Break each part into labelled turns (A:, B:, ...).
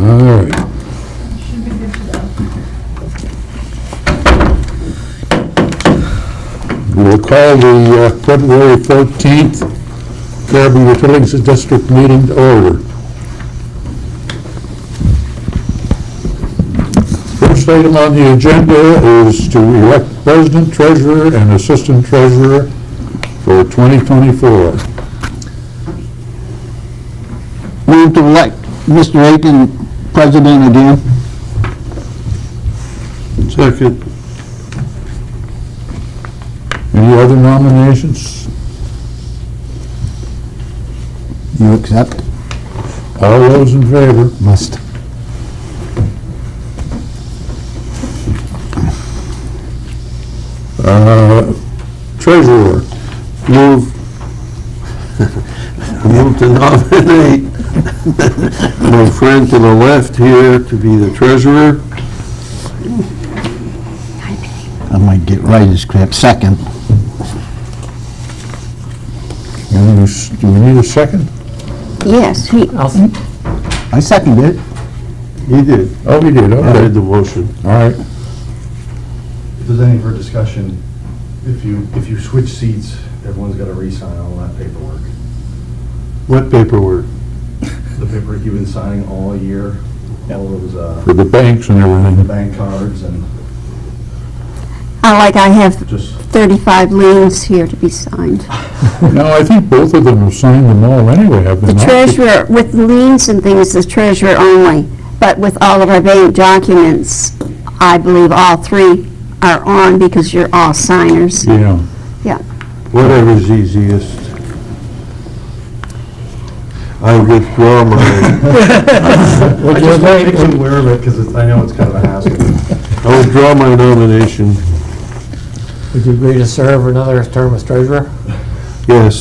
A: All right.
B: Should be good to go.
A: We'll call the February 14th Caribou Utilities District meeting to order. First item on the agenda is to elect president, treasurer, and assistant treasurer for 2024.
C: Move to elect Mr. Aiken president again.
A: Second. Any other nominations?
C: You accept?
A: All those in favor?
C: Must.
A: Treasurer.
D: Move to nominate my friend to the left here to be the treasurer.
C: I might get right as crap. Second.
A: Do we need a second?
E: Yes,
C: I second it.
D: He did.
A: Oh, we did,
D: I
A: okay.
D: made the motion.
A: All right.
F: If there's any further discussion, if you switch seats, everyone's got to re-sign all that paperwork.
D: What paperwork?
F: The paper you've been signing all year, all those,
A: For the banks and
F: the
A: everything.
F: bank cards and
E: I have
F: just,
E: 35 liens here to be signed.
A: No, I think both of them have signed them all anyway, have they
E: The
A: not?
E: treasurer, with liens and things, the treasurer only, but with all of our bank documents, I believe all three are on because you're all signers.
A: Yeah.
E: Yeah.
D: Whatever's easiest. I withdraw my,
F: I just want to make you aware of it because I know it's kind of a hassle.
D: I withdraw my nomination.
G: Would you agree to serve another term as treasurer?
D: Yes.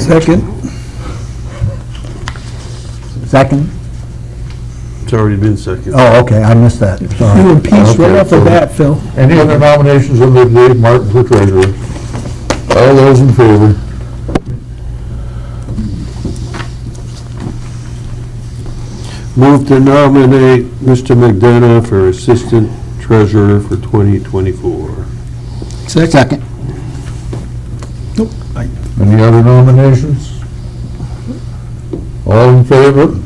C: Second. Second?
D: It's already been seconded.
C: Oh, okay, I missed that. Sorry.
A: You were impeached right off the bat,
C: Phil.
A: Any other nominations of Dave Martin for treasurer? All those in favor?
D: Move to nominate Mr. McDonough for assistant treasurer for 2024.
C: Second.
A: Any other nominations? All in favor?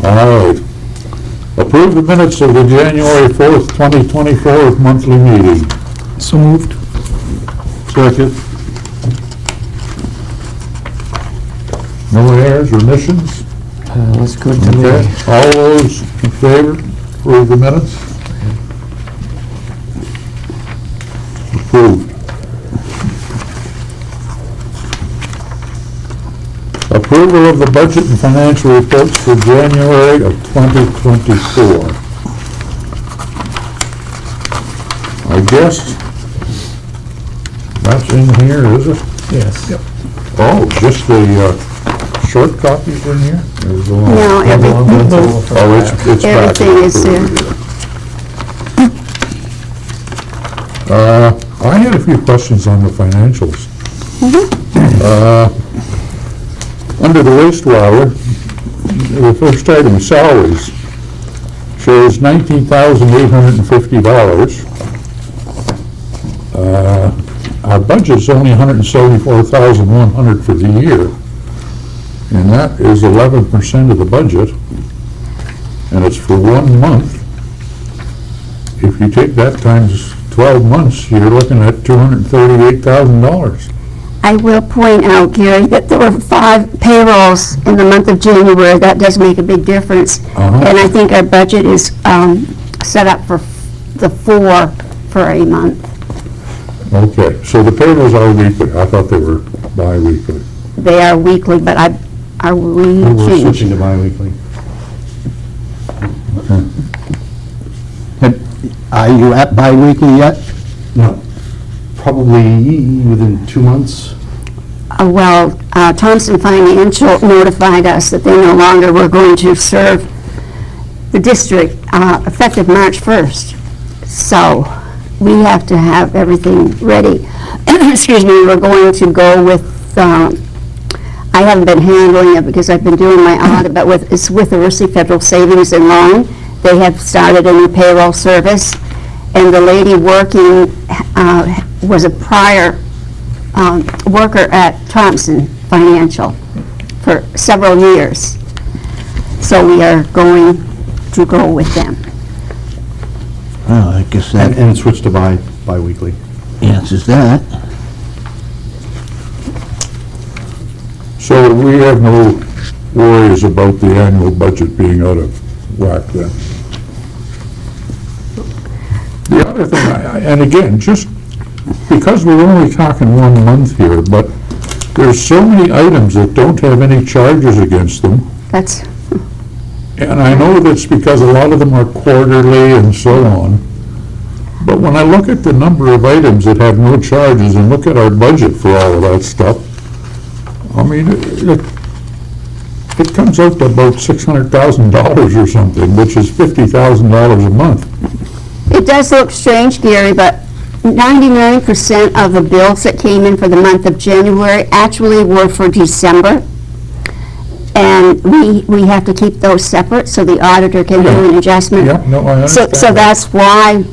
A: All right. Approve the minutes of the January 4th, 2024 monthly meeting.
C: So moved.
D: Second.
A: No errors or omissions?
G: That's good to
A: Okay.
G: me.
A: All those in favor, approve the minutes? Approved. Approval of the budget and financial reports for January of 2024. I guess that's in here, is it?
G: Yes.
A: Oh, just the short copies in here? There's a long-
E: No,
A: Oh, it's back.
E: everything is there.
A: I had a few questions on the financials. Under the wastewater, the first item, salaries, shows $19,850. Our budget's only $174,100 for the year, and that is 11% of the budget, and it's for 1 month. If you take that times 12 months, you're looking at $238,000.
E: I will point out, Gary, that there were 5 payrolls in the month of January. That does make a big difference. And I think our budget is set up for the 4 for a month.
A: Okay, so the payrolls are weekly. I thought they were bi-weekly.
E: They are weekly, but are we
F: We're
E: changing?
F: switching to bi-weekly.
C: Are you at bi-weekly yet?
F: No, probably within 2 months.
E: Well, Thompson Financial notified us that they no longer were going to serve the district effective March 1st. So we have to have everything ready. Excuse me, we're going to go with I haven't been handling it because I've been doing my audit, but it's with the Risley Federal Savings and Loan. They have started a new payroll service, and the lady working was a prior worker at Thompson Financial for several years. So we are going to go with them.
C: Well, I guess
F: And
C: that
F: and switch to bi-weekly.
C: answers that.
A: So we have no worries about the annual budget being out of whack then? The other thing, and again, just because we're only talking 1 month here, but there's so many items that don't have any charges against them.
E: That's,
A: And I know that's because a lot of them are quarterly and so on. But when I look at the number of items that have no charges and look at our budget for all of that stuff, I mean, it comes out to about $600,000 or something, which is $50,000 a month.
E: it does look strange, Gary, but 99% of the bills that came in for the month of January actually were for December. And we have to keep those separate so the auditor can do an adjustment.
A: Yeah, no, I understand
E: So
A: that.
E: that's why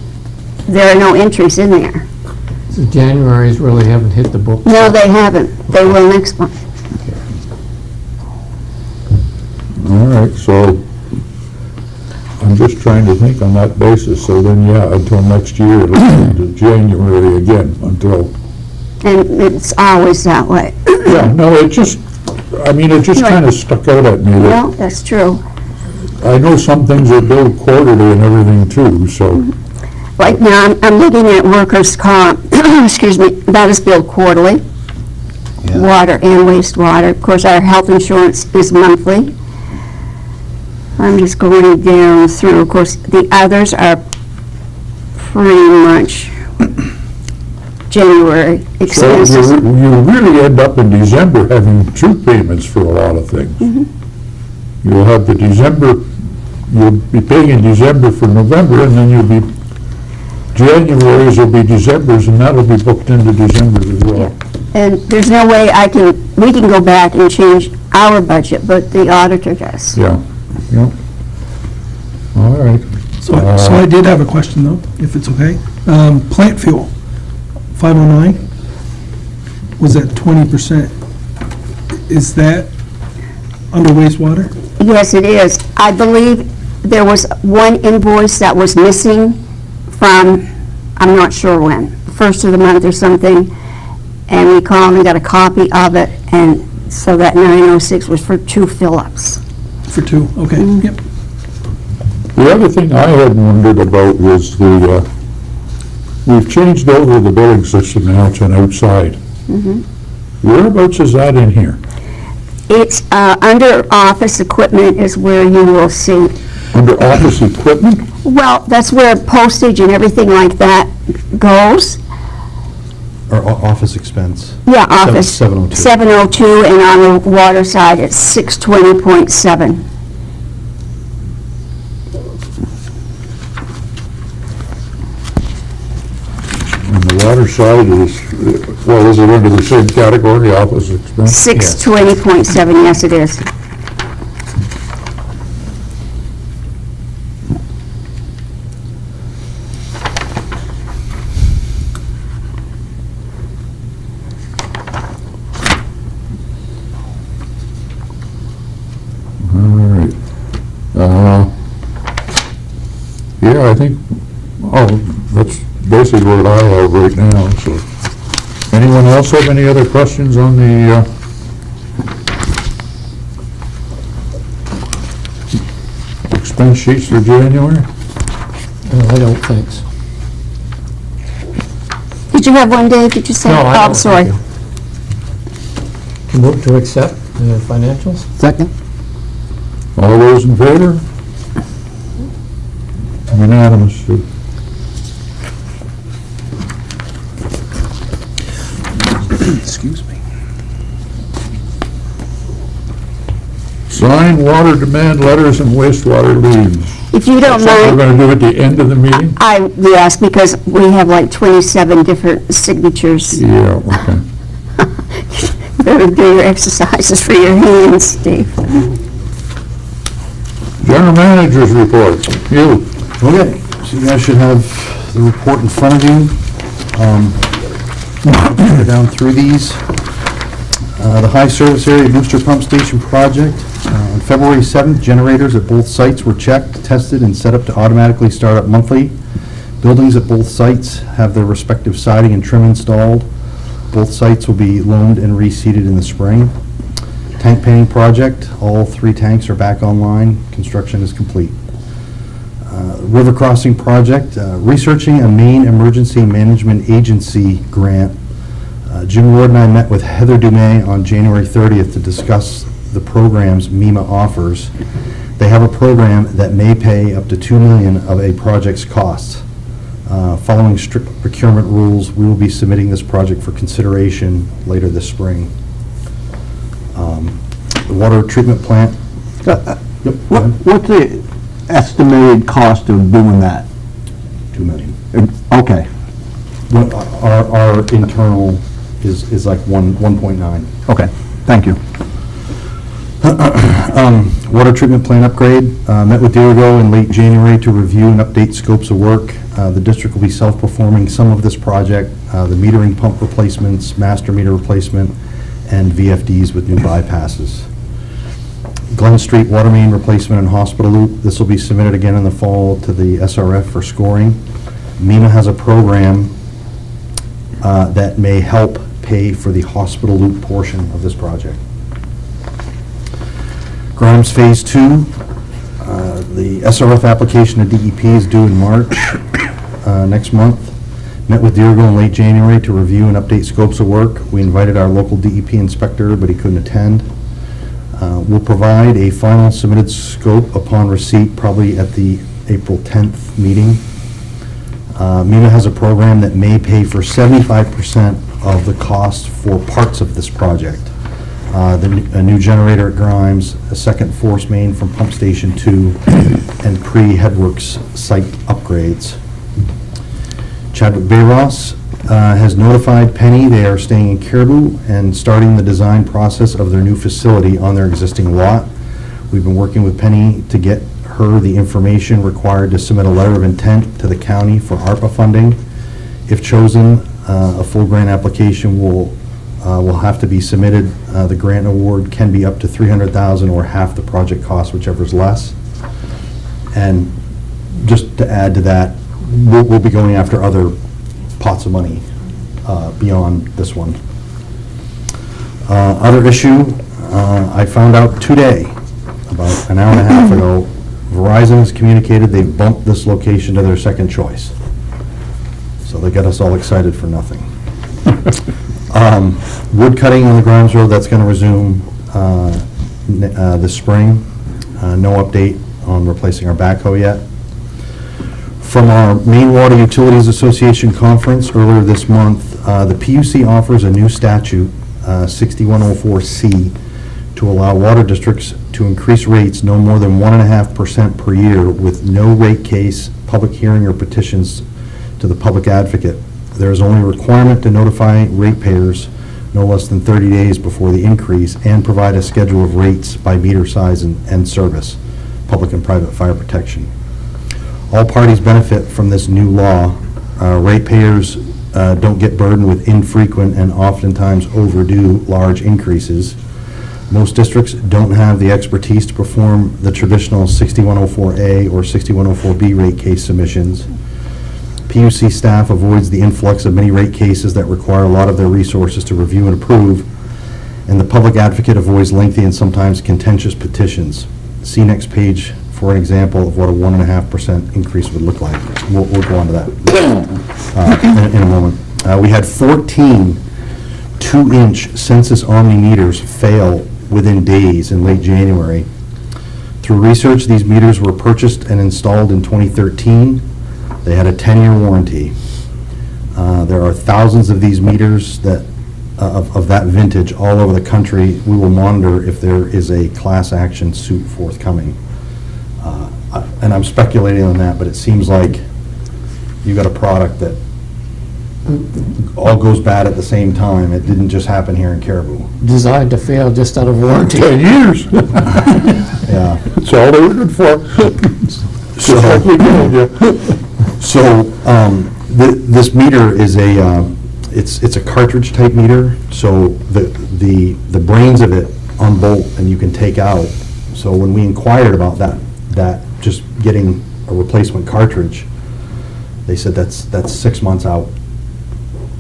E: there are no entries in there.
G: So January's really haven't hit the books.
E: No, they haven't. They will next month.
A: All right, so I'm just trying to think on that basis. So then, yeah, until next year, it'll be into January again until,
E: And it's always that way.
A: yeah, no, it just kind of stuck out at me that
E: Well, that's true.
A: I know some things are billed quarterly and everything too, so,
E: Right now, I'm looking at workers' comp, excuse me, that is billed quarterly,
C: Yeah.
E: water and wastewater. Of course, our health insurance is monthly. I'm just going down through, of course, the others are pretty much January
A: so
E: expenses.
A: you really end up in December having two payments for a lot of things. You'll have the December, you'll be paying in December for November, and then you'll be, January's will be December's, and that'll be booked into December as well.
E: And there's no way we can go back and change our budget, but the auditor does.
A: Yeah, yeah. All right.
H: So I did have a question, though, if it's okay. Plant fuel, 509, was at 20%. Is that under wastewater?
E: Yes, it is. I believe there was one invoice that was missing from, I'm not sure when, first of the month or something, and we called and got a copy of it, and so that 906 was for 2 fill-ups.
H: For 2, okay, yep.
A: The other thing I had wondered about was we've changed over the billing system now to an outside. Whereabouts is that in here?
E: It's under office equipment is where you will see.
A: Under office equipment?
E: Well, that's where postage and everything like that goes.
F: Or office expense.
E: Yeah, office.
F: 702.
E: 702, and on the water side, it's 620.7.
A: And the water side is, well, is it under the same category, office expense?
E: 620.7, yes, it is.
A: All right. Yeah, I think, that's basically what I have right now, so. Anyone else have any other questions on the, expense sheets for January?
G: I don't think so.
E: Did you have one, Dave? Did you say?
G: No, I
E: Oh,
G: don't,
E: sorry.
G: thank you. Move to accept the financials?
C: Second?
A: All those in favor? Unanimous.
H: Excuse me.
A: Sign water demand letters and wastewater liens.
E: If you don't
A: Something we're
E: mind,
A: going to do at the end of the meeting?
E: yes, because we have like 27 different signatures.
A: Yeah, okay.
E: better do your exercises for your hands, Steve.
A: General Manager's report, you.
F: Okay, so you guys should have the report in front of you. Go down through these. The high service area booster pump station project. On February 7th, generators at both sites were checked, tested, and set up to automatically start up monthly. Buildings at both sites have their respective siding and trim installed. Both sites will be loaned and reseeded in the spring. Tank painting project, all 3 tanks are back online. Construction is complete. River crossing project, researching a Maine Emergency Management Agency grant. Jim Ward and I met with Heather Dumais on January 30th to discuss the programs MEMA offers. They have a program that may pay up to $2 million of a project's costs. Following strict procurement rules, we will be submitting this project for consideration later this spring. The water treatment plant. Yep, go ahead.
C: What's the estimated cost of doing that?
F: $2 million.
C: Okay,
F: Our internal is like 1.9.
C: okay, thank you.
F: Water treatment plant upgrade, met with Dirigo in late January to review and update scopes of work. The district will be self-performing some of this project, the metering pump replacements, master meter replacement, and VFDs with new bypasses. Glen Street water main replacement and hospital loop, this will be submitted again in the fall to the SRF for scoring. MEMA has a program that may help pay for the hospital loop portion of this project. Grimes Phase 2, the SRF application to DEP is due in March next month. Met with Dirigo in late January to review and update scopes of work. We invited our local DEP inspector, but he couldn't attend. We'll provide a final submitted scope upon receipt, probably at the April 10th meeting. MEMA has a program that may pay for 75% of the cost for parts of this project. A new generator at Grimes, a second force main from Pump Station 2, and pre-Headworks site upgrades. Chadwick Bayross has notified Penny they are staying in Caribou and starting the design process of their new facility on their existing lot. We've been working with Penny to get her the information required to submit a letter of intent to the county for ARPA funding. If chosen, a full grant application will have to be submitted. The grant award can be up to $300,000 or half the project cost, whichever is less. And just to add to that, we'll be going after other pots of money beyond this one. Other issue, I found out today, about an hour and a half ago, Verizon has communicated they've bumped this location to their second choice. So they got us all excited for nothing. Wood cutting on the Grimes Road, that's going to resume this spring. No update on replacing our backhoe yet. From our Maine Water Utilities Association conference earlier this month, the PUC offers a new statute, 6104C, to allow water districts to increase rates no more than 1.5% per year with no rate case, public hearing, or petitions to the public advocate. There is only a requirement to notify ratepayers no less than 30 days before the increase and provide a schedule of rates by meter size and service, public and private fire protection. All parties benefit from this new law. Ratepayers don't get burdened with infrequent and oftentimes overdue large increases. Most districts don't have the expertise to perform the traditional 6104A or 6104B rate case submissions. PUC staff avoids the influx of many rate cases that require a lot of their resources to review and approve, and the public advocate avoids lengthy and sometimes contentious petitions. See next page for an example of what a 1.5% increase would look like. We'll go on to that in a moment. We had 14 2-inch Census Omni meters fail within days in late January. Through research, these meters were purchased and installed in 2013. They had a 10-year warranty. There are thousands of these meters that of that vintage all over the country. We will monitor if there is a class action suit forthcoming. And I'm speculating on that, but it seems like you got a product that all goes bad at the same time. It didn't just happen here in Caribou.
G: Designed to fail just out of warranty.
A: 10 years.
F: Yeah.
A: That's all they were good for. Just like we told you.
F: So, this meter is it's a cartridge type meter, so the brains of it unbolt and you can take out. So when we inquired about that just getting a replacement cartridge, they said that's 6 months out.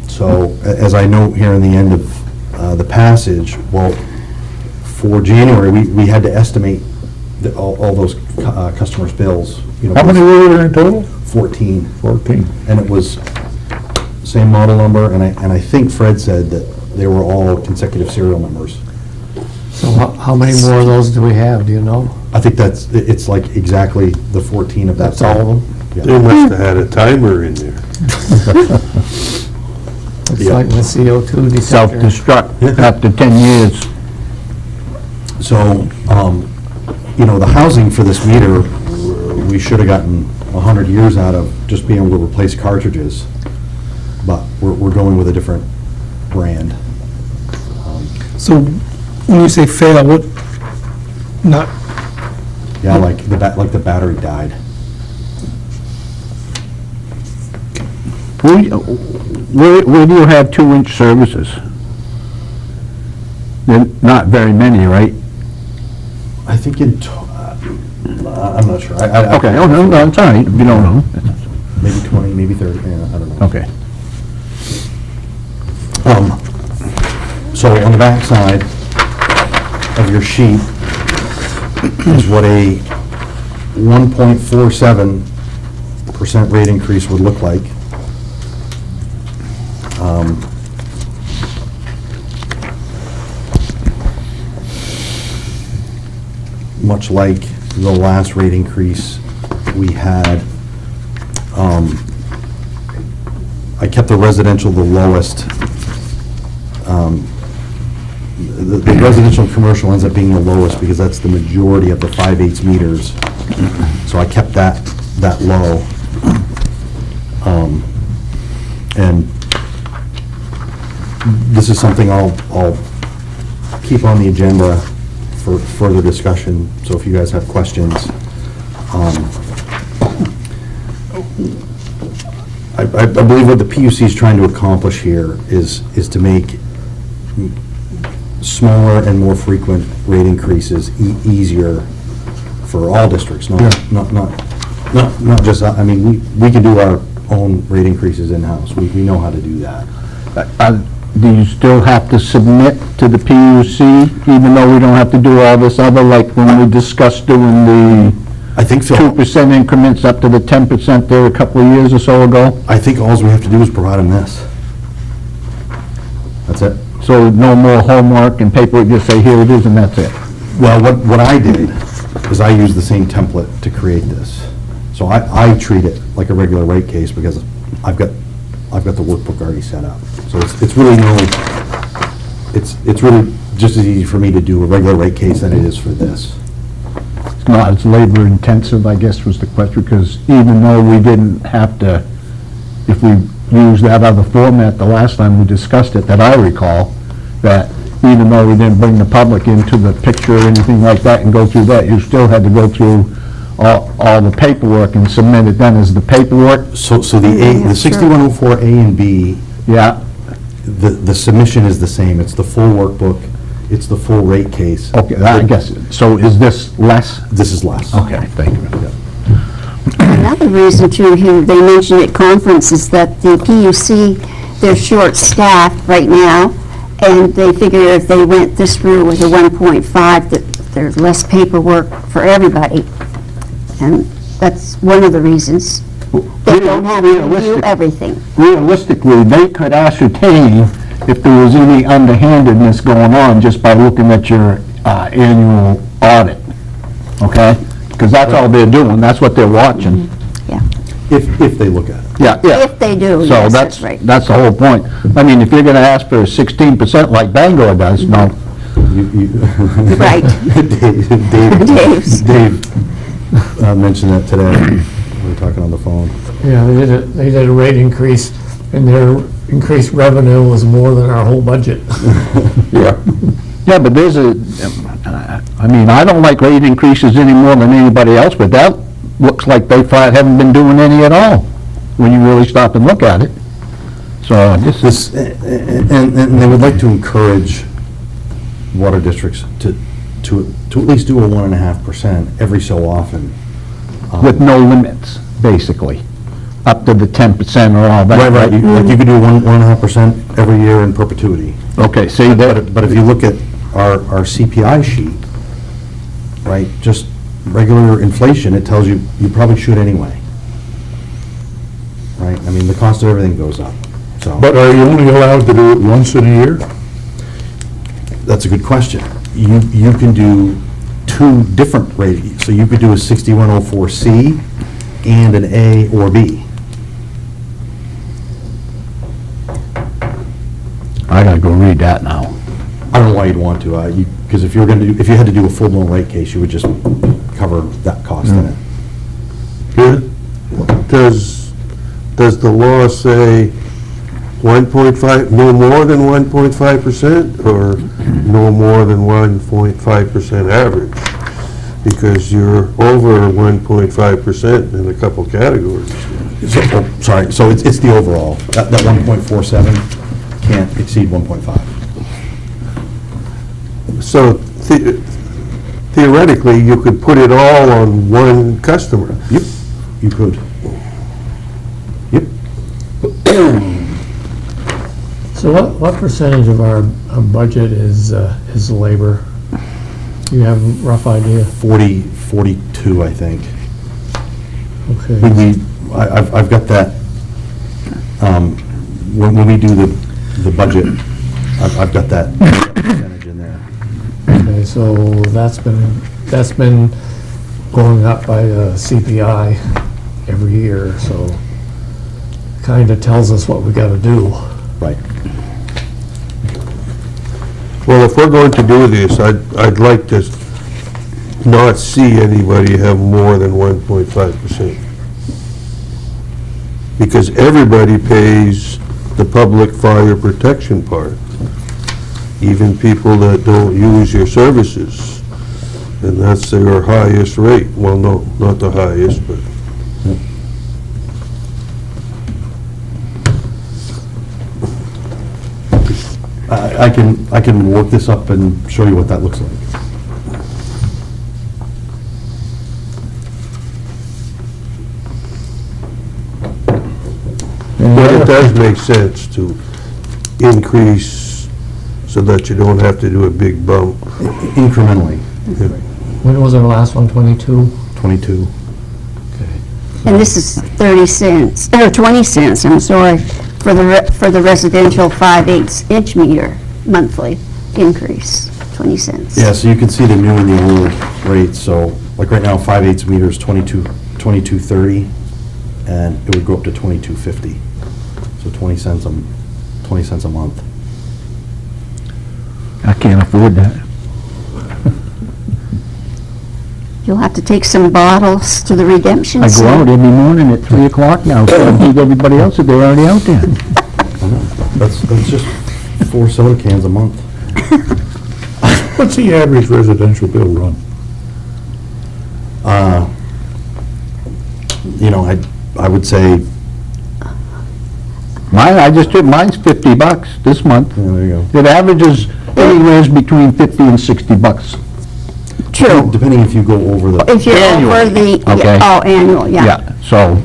F: So, as I note here in the end of the passage, well, for January, we had to estimate all those customers' bills. You know,
A: How many were there in total?
F: 14.
A: 14.
F: And it was same model number, and I think Fred said that they were all consecutive serial numbers.
G: So how many more of those do we have, do you know?
F: I think it's like exactly the 14 of that.
G: That's all of them?
F: Yeah.
D: They must have had a timer in there.
G: It's
F: Yeah.
G: like the CO2 detector.
C: Self-destruct after 10 years.
F: So, you know, the housing for this meter, we should have gotten 100 years out of just being able to replace cartridges, but we're going with a different brand.
H: So when you say fail, what, not,
F: Yeah, like the battery died.
C: Where do you have 2-inch services? They're not very many, right?
F: I think I'm not sure. I-
C: Okay, oh, no, it's all right, if you don't know.
F: Maybe 20, maybe 30, yeah, I don't know.
C: Okay.
F: So on the back side of your sheet is what a 1.47% rate increase would look like. Much like the last rate increase we had, I kept the residential the lowest. The residential and commercial ends up being the lowest because that's the majority of the 5/8 meters. So I kept that low. And this is something I'll keep on the agenda for further discussion, so if you guys have questions. I believe what the PUC is trying to accomplish here is to make smaller and more frequent rate increases easier for all districts, not just, I mean, we can do our own rate increases in-house. We know how to do that.
C: Do you still have to submit to the PUC, even though we don't have to do all this other, like when we discussed doing the
F: I think, Phil,
C: 2% increments up to the 10% there a couple of years or so ago?
F: I think all we have to do is provide them this. That's it.
C: So no more homework and paperwork, just say, here it is, and that's it?
F: Well, what I did is I used the same template to create this. So I treat it like a regular rate case because I've got the workbook already set up. So it's really it's really just as easy for me to do a regular rate case than it is for this.
C: It's not as labor intensive, I guess, was the question, because even though we didn't have to, if we used that other format the last time we discussed it, that I recall, that even though we didn't bring the public into the picture or anything like that and go through that, you still had to go through all the paperwork and submit it then as the paperwork?
F: So the 6104 A and B,
C: Yeah,
F: the submission is the same. It's the full workbook. It's the full rate case.
C: okay, I guess, so is this less?
F: This is less.
C: Okay, thank you.
E: Another reason too, they mentioned at conference, is that the PUC, they're short-staffed right now, and they figure if they went this through with a 1.5, that there's less paperwork for everybody. And that's one of the reasons. They don't have to do everything.
C: Realistically, they could ascertain if there was any underhandedness going on just by looking at your annual audit, okay? Because that's all they're doing, that's what they're watching.
E: Yeah,
F: If they look at it.
C: Yeah, yeah.
E: if they do,
C: So
E: yes, that's right.
C: that's the whole point. I mean, if you're gonna ask for 16% like Bangor does, no.
E: Right. Dave's.
F: Dave mentioned that today. We were talking on the phone.
G: Yeah, they did a rate increase, and their increased revenue was more than our whole budget.
A: Yeah.
C: Yeah, but there's I mean, I don't like rate increases any more than anybody else, but that looks like they haven't been doing any at all, when you really stop and look at it. So this is,
F: And they would like to encourage water districts to at least do a 1.5% every so often.
C: with no limits, basically, up to the 10% or all that.
F: Right, like you could do 1.5% every year in perpetuity.
C: Okay, see that,
F: But if you look at our CPI sheet, right, just regular inflation, it tells you probably should anyway. Right? I mean, the cost of everything goes up, so.
A: But are you only allowed to do it once in a year?
F: That's a good question. You can do two different ratings, so you could do a 6104C and an A or B.
C: I gotta go read that now.
F: I don't know why you'd want to, because if you had to do a full-blown rate case, you would just cover that cost in it.
D: Does the law say 1.5, no more than 1.5%, or no more than 1.5% average? Because you're over 1.5% in a couple categories.
F: Sorry, so it's the overall. That 1.47 can't exceed 1.5.
D: So theoretically, you could put it all on one customer.
F: Yep, you could. Yep.
G: So what percentage of our budget is labor? Do you have a rough idea?
F: 42, I think.
G: Okay.
F: I've got that, when we do the budget, I've got that percentage in there.
G: Okay, so that's been going up by CPI every year, so kind of tells us what we got to do.
F: Right.
D: Well, if we're going to do this, I'd like to not see anybody have more than 1.5%. Because everybody pays the public fire protection part, even people that don't use your services. And that's their highest rate. Well, no, not the highest, but.
F: I can work this up and show you what that looks like.
D: But it does make sense to increase so that you don't have to do a big bump.
F: Incrementally,
G: When was our last one, 22?
F: 22.
E: And this is 30 cents, or 20 cents, I'm sorry, for the residential 5/8 inch meter monthly increase, 20 cents.
F: Yeah, so you can see the new and the old rates, so like right now, 5/8 meters, 22.30, and it would go up to 22.50, so 20 cents a month.
C: I can't afford that.
E: You'll have to take some bottles to the redemption
C: I go
E: center.
C: out every morning at 3 o'clock now, so I think everybody else, they're already out there.
F: That's just 4 soda cans a month.
A: What's the average residential bill run?
F: I would say,
C: I just did, mine's $50 this month.
F: yeah, there you go.
C: It averages anywhere between 50 and 60 bucks.
E: True.
F: Depending if you go over the,
E: If you're over the,
C: Okay.
E: oh, annual, yeah.
C: Yeah, so,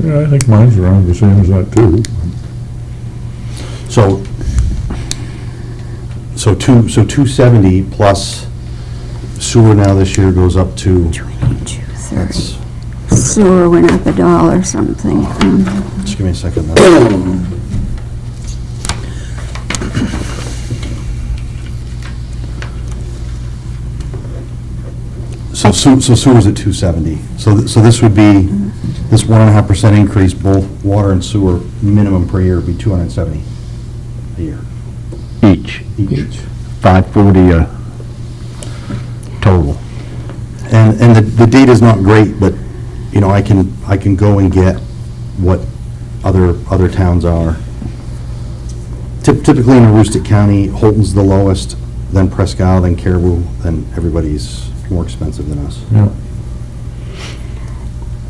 A: Yeah, I think mine's around the same as that too.
F: so 270 plus sewer now this year goes up to,
E: 22.30.
F: that's,
E: Sewer went up $1 something.
F: just give me a second. So sewer's at 270. So this would be, this 1.5% increase, both water and sewer, minimum per year would be 270 a year.
C: each,
F: Each.
C: 540 total.
F: And the data's not great, but, I can go and get what other towns are. Typically in Aroostook County, Holton's the lowest, then Presque, then Caribou, then everybody's more expensive than us.
A: Yeah.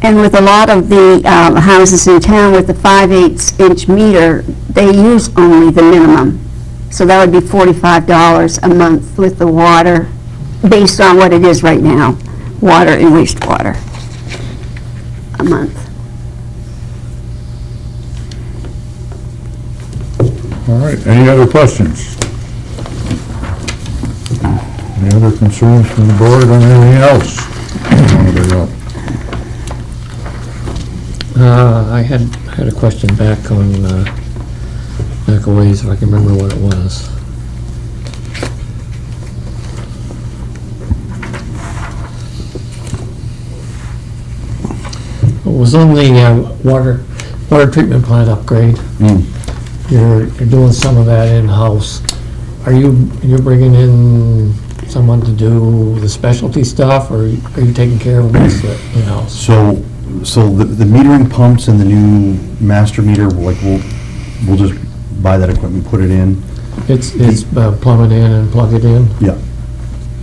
E: And with a lot of the houses in town with the 5/8" meter, they use only the minimum. So that would be $45 a month with the water, based on what it is right now, water and wastewater a month.
A: All right, any other questions? Any other concerns from the board on anything else? There you go.
G: I had a question back a ways, if I can remember what it was. It was on the water treatment plant upgrade. You're doing some of that in-house. You're bringing in someone to do the specialty stuff, or are you taking care of most of it in-house?
F: So the metering pumps and the new master meter, like, we'll just buy that equipment, put it in.
G: It's plumb it in and plug it in?
F: Yeah.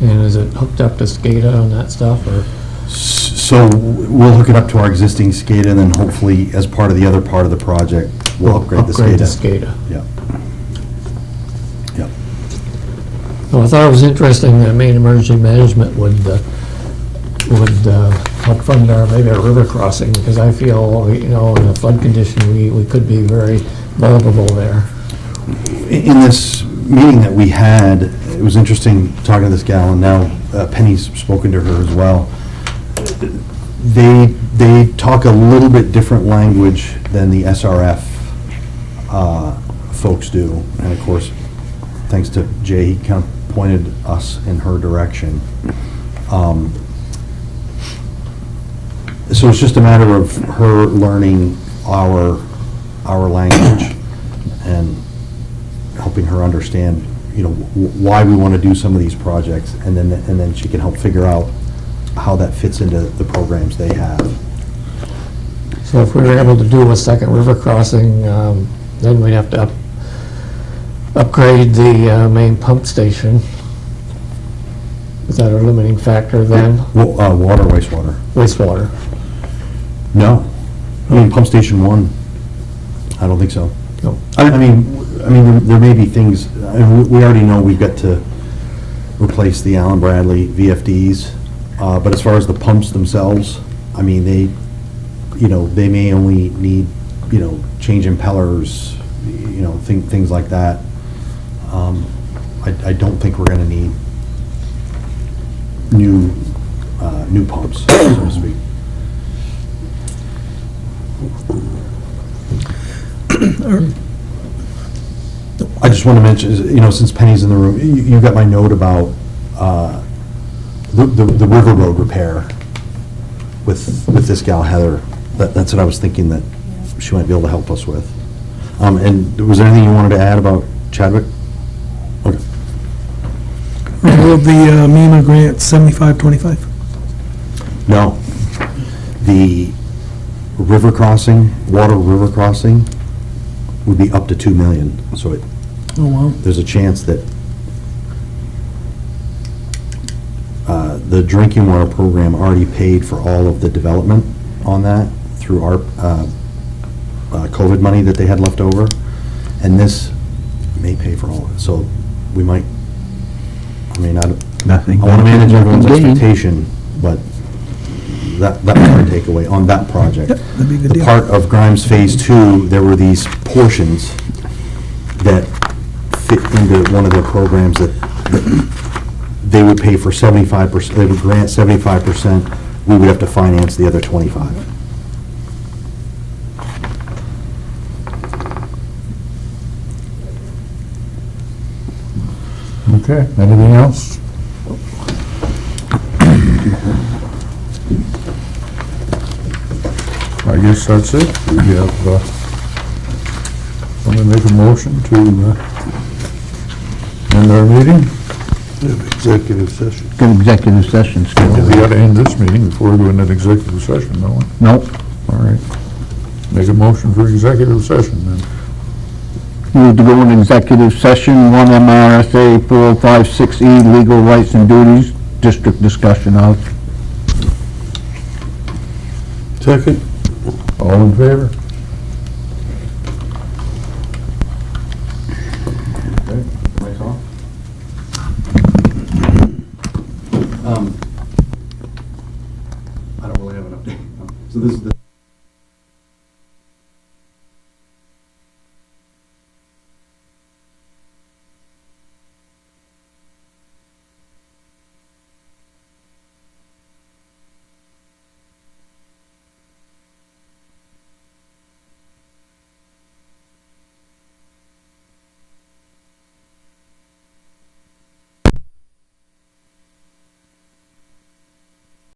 G: And is it hooked up to SCADA and that stuff, or?
F: So we'll hook it up to our existing SCADA, and then hopefully, as part of the other part of the project, we'll upgrade the SCADA.
G: SCADA.
F: Yeah. Yeah.
G: Well, I thought it was interesting that Maine Emergency Management would help fund maybe a river crossing, because I feel, in a flood condition, we could be very vulnerable there.
F: In this meeting that we had, it was interesting talking to this gal, and now Penny's spoken to her as well. They talk a little bit different language than the SRF folks do, and of course, thanks to Jay, he kind of pointed us in her direction. So it's just a matter of her learning our language and helping her understand, why we want to do some of these projects, and then she can help figure out how that fits into the programs they have.
G: So if we were able to do a second river crossing, then we'd have to upgrade the main pump station. Is that a limiting factor then?
F: Water, wastewater.
G: Wastewater?
F: No. Pump station 1, I don't think so.
G: No.
F: I mean, there may be things, we already know we've got to replace the Allen Bradley VFDs, but as far as the pumps themselves, I mean, they may only need, change impellers, things like that. I don't think we're gonna need new pumps, so to speak. I just want to mention, since Penny's in the room, you got my note about the River Road repair with this gal Heather. That's what I was thinking that she might be able to help us with. And was there anything you wanted to add about Chadwick? Okay.
H: Will the MEMA grant 75-25?
F: No. The river crossing, water river crossing, would be up to $2 million. So
H: Oh, wow.
F: there's a chance that the drinking water program already paid for all of the development on that through our COVID money that they had left over, and this may pay for all of it. So we might, I want to manage everyone's expectation, but that was our takeaway on that project.
H: Yep, that'd be a good
F: The
H: deal.
F: part of Grimes Phase 2, there were these portions that fit into one of the programs that they would pay for 75%, they would grant 75%, we would have to finance the other 25%.
A: Okay, anything else? I guess that's it. We have, want to make a motion to end our meeting?
D: Executive session.
C: Good executive session,
A: We got to end this meeting before we go into an executive session, don't we?
C: Nope.
A: All right. Make a motion for executive session then.
C: Move to go in executive session, 1 MRSA 4056E, legal rights and duties, district discussion of.
D: Second?
A: All in favor?
F: Mike's on? I don't really have an update. So this is the